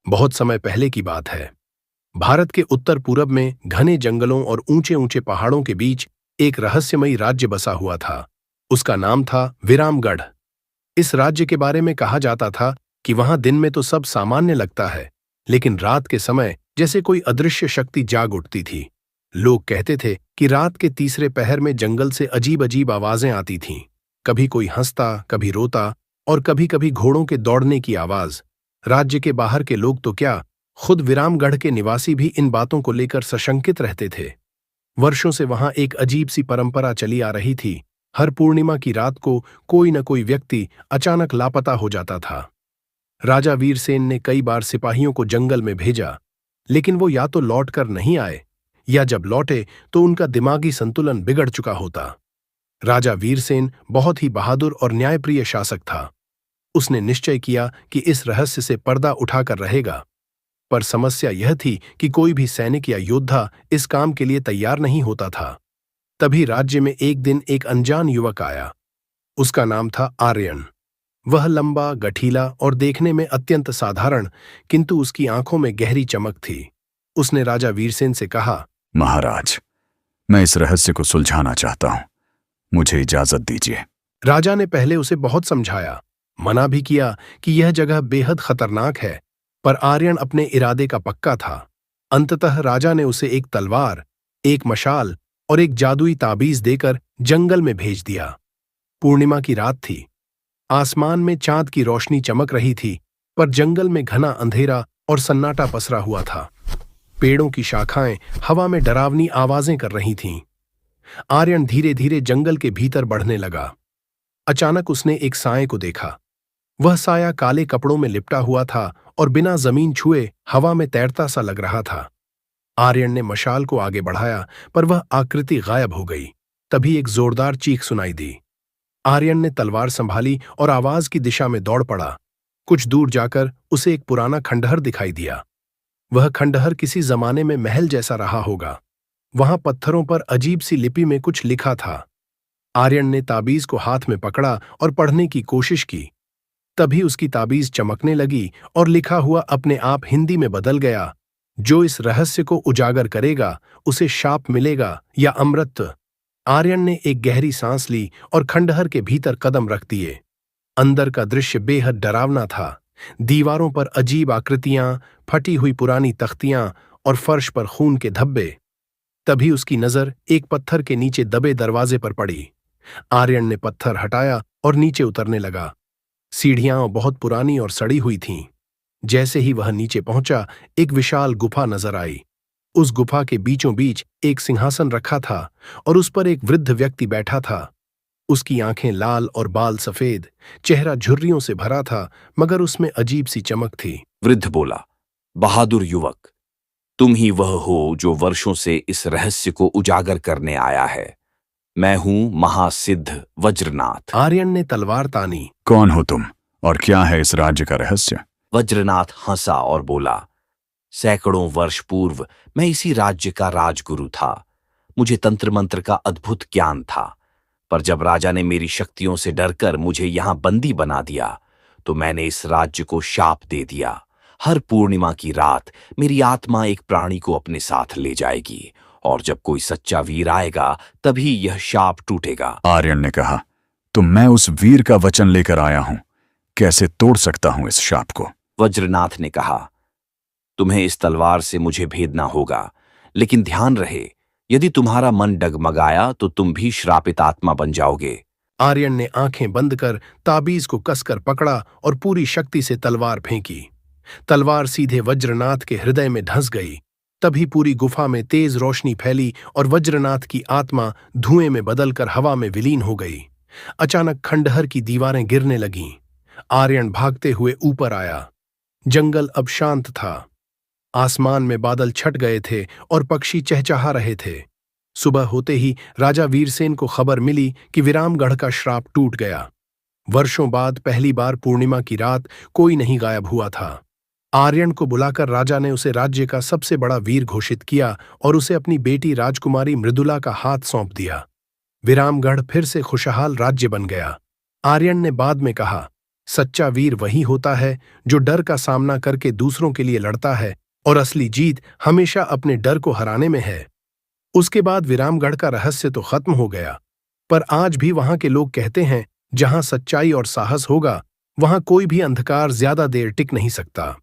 बहुत समय पहले की बात है। भारत के उत्तर पूरब में घने जंगलों और ऊंचे ऊंचे पहाड़ों के बीच एक रहस्यमयी राज्य बसा हुआ था। उसका नाम था विरामगढ़। इस राज्य के बारे में कहा जाता था कि वहां दिन में तो सब सामान्य लगता है, लेकिन रात के समय जैसे कोई अदृश्य शक्ति जाग उठती थी। लोग कहते थे कि रात के तीसरे पहर में जंगल से अजीब अजीब आवाजें आती थीं। कभी कोई हंसता, कभी रोता, और कभी कभी घोड़ों के दौड़ने की आवाज। राज्य के बाहर के लोग तो क्या, खुद विरामगढ़ के निवासी भी इन बातों को लेकर सशंकित रहते थे। वर्षों से वहां एक अजीब सी परंपरा चली आ रही थी। हर पूर्णिमा की रात को कोई न कोई व्यक्ति अचानक लापता हो जाता था। राजा वीरसेन ने कई बार सिपाहियों को जंगल में भेजा, लेकिन वो या तो लौट कर नहीं आए, या जब लौटे तो उनका दिमागी संतुलन बिगड़ चुका होता। राजा वीरसेन बहुत ही बहादुर और न्यायप्रिय शासक था। उसने निश्चय किया कि इस रहस्य से पर्दा उठाकर रहेगा। पर समस्या यह थी कि कोई भी सैनिक या योद्धा इस काम के लिए तैयार नहीं होता था। तभी राज्य में एक दिन एक अनजान युवक आया। उसका नाम था आर्यन। वह लंबा, गठीला और देखने में अत्यंत साधारण, किंतु उसकी आंखों में गहरी चमक थी। उसने राजा वीरसेन से कहा, महाराज, मैं इस रहस्य को सुलझाना चाहता हूं, मुझे इजाजत दीजिए। राजा ने पहले उसे बहुत समझाया, मना भी किया कि यह जगह बेहद खतरनाक है, पर आर्यन अपने इरादे का पक्का था। अंततः राजा ने उसे एक तलवार, एक मशाल और एक जादुई ताबीज देकर जंगल में भेज दिया। पूर्णिमा की रात थी। आसमान में चांद की रोशनी चमक रही थी, पर जंगल में घना अंधेरा और सन्नाटा पसरा हुआ था। पेड़ों की शाखाएं हवा में डरावनी आवाजें कर रही थीं। आर्यन धीरे धीरे जंगल के भीतर बढ़ने लगा। अचानक उसने एक साए को देखा। वह साया काले कपड़ों में लिपटा हुआ था और बिना जमीन छुए हवा में तैरता सा लग रहा था। आर्यन ने मशाल को आगे बढ़ाया, पर वह आकृति गायब हो गई। तभी एक जोरदार चीख सुनाई दी। आर्यन ने तलवार संभाली और आवाज की दिशा में दौड़ पड़ा। कुछ दूर जाकर उसे एक पुराना खंडहर दिखाई दिया। वह खंडहर किसी जमाने में महल जैसा रहा होगा। वहां पत्थरों पर अजीब सी लिपि में कुछ लिखा था। आर्यन ने ताबीज को हाथ में पकड़ा और पढ़ने की कोशिश की। तभी उसकी ताबीज चमकने लगी और लिखा हुआ अपने आप हिंदी में बदल गया, जो इस रहस्य को उजागर करेगा उसे शाप मिलेगा या अमृत। आर्यन ने एक गहरी सांस ली और खंडहर के भीतर कदम रख दिए। अंदर का दृश्य बेहद डरावना था। दीवारों पर अजीब आकृतियां, फटी हुई पुरानी तख्तियां और फर्श पर खून के धब्बे। तभी उसकी नजर एक पत्थर के नीचे दबे दरवाजे पर पड़ी। आर्यन ने पत्थर हटाया और नीचे उतरने लगा। सीढ़ियां बहुत पुरानी और सड़ी हुई थीं। जैसे ही वह नीचे पहुंचा, एक विशाल गुफा नजर आई। उस गुफा के बीचों बीच एक सिंहासन रखा था और उस पर एक वृद्ध व्यक्ति बैठा था। उसकी आंखें लाल और बाल सफेद, चेहरा झुर्रियों से भरा था, मगर उसमें अजीब सी चमक थी। वृद्ध बोला, बहादुर युवक, तुम ही वह हो जो वर्षों से इस रहस्य को उजागर करने आया है। मैं हूं महासिद्ध वज्रनाथ। आर्यन ने तलवार तानी। कौन हो तुम और क्या है इस राज्य का रहस्य? वज्रनाथ हंसा और बोला, सैकड़ों वर्ष पूर्व मैं इसी राज्य का राजगुरु था। मुझे तंत्र मंत्र का अद्भुत ज्ञान था, पर जब राजा ने मेरी शक्तियों से डरकर मुझे यहां बंदी बना दिया, तो मैंने इस राज्य को शाप दे दिया। हर पूर्णिमा की रात मेरी आत्मा एक प्राणी को अपने साथ ले जाएगी, और जब कोई सच्चा वीर आएगा तभी यह शाप टूटेगा। आर्यन ने कहा, तो मैं उस वीर का वचन लेकर आया हूं, कैसे तोड़ सकता हूं इस शाप को? वज्रनाथ ने कहा, तुम्हें इस तलवार से मुझे भेदना होगा, लेकिन ध्यान रहे, यदि तुम्हारा मन डगमगाया तो तुम भी श्रापित आत्मा बन जाओगे। आर्यन ने आंखें बंद कर ताबीज को कसकर पकड़ा और पूरी शक्ति से तलवार फेंकी। तलवार सीधे वज्रनाथ के हृदय में धंस गई। तभी पूरी गुफा में तेज रोशनी फैली और वज्रनाथ की आत्मा धुएं में बदलकर हवा में विलीन हो गई। अचानक खंडहर की दीवारें गिरने लगीं। आर्यन भागते हुए ऊपर आया। जंगल अब शांत था। आसमान में बादल छट गए थे और पक्षी चहचहा रहे थे। सुबह होते ही राजा वीरसेन को खबर मिली कि विरामगढ़ का श्राप टूट गया। वर्षों बाद पहली बार पूर्णिमा की रात कोई नहीं गायब हुआ था। आर्यन को बुलाकर राजा ने उसे राज्य का सबसे बड़ा वीर घोषित किया और उसे अपनी बेटी राजकुमारी मृदुला का हाथ सौंप दिया। विरामगढ़ फिर से खुशहाल राज्य बन गया। आर्यन ने बाद में कहा, सच्चा वीर वही होता है जो डर का सामना करके दूसरों के लिए लड़ता है, और असली जीत हमेशा अपने डर को हराने में है। उसके बाद विरामगढ़ का रहस्य तो खत्म हो गया, पर आज भी वहां के लोग कहते हैं, जहां सच्चाई और साहस होगा, वहां कोई भी अंधकार ज्यादा देर टिक नहीं सकता।